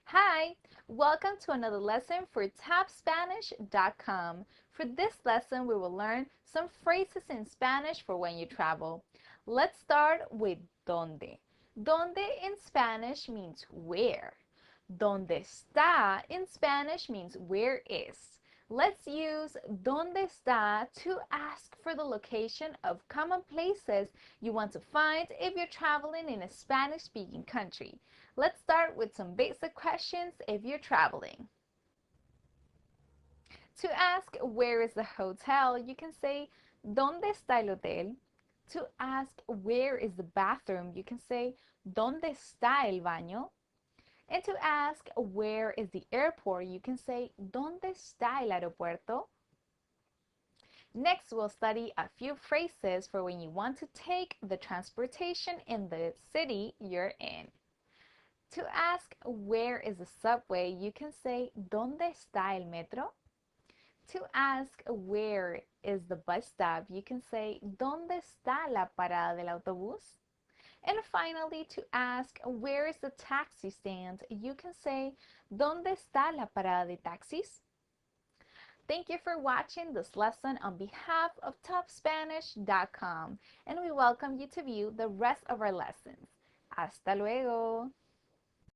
Hi, welcome to another lesson for tapspanish.com. For this lesson, we will learn some phrases in Spanish for when you travel. Let's start with ¿dónde? ¿Dónde in Spanish means where. ¿Dónde está in Spanish means where is. Let's use ¿dónde está to ask for the location of common places you want to find if you're traveling in a Spanish-speaking country. Let's start with some basic questions if you're traveling. To ask where is the hotel, you can say ¿Dónde está el hotel? To ask where is the bathroom, you can say ¿Dónde está el baño? And to ask where is the airport, you can say ¿Dónde está el aeropuerto? Next, we'll study a few phrases for when you want to take the transportation in the city you're in. To ask where is the subway, you can say ¿Dónde está el metro? To ask where is the bus stop, you can say ¿Dónde está la parada del autobús? And finally, to ask where is the taxi stand, you can say ¿Dónde está la parada de taxis? Thank you for watching this lesson on behalf of topspanish.com, and we welcome you to view the rest of our lessons. Hasta luego!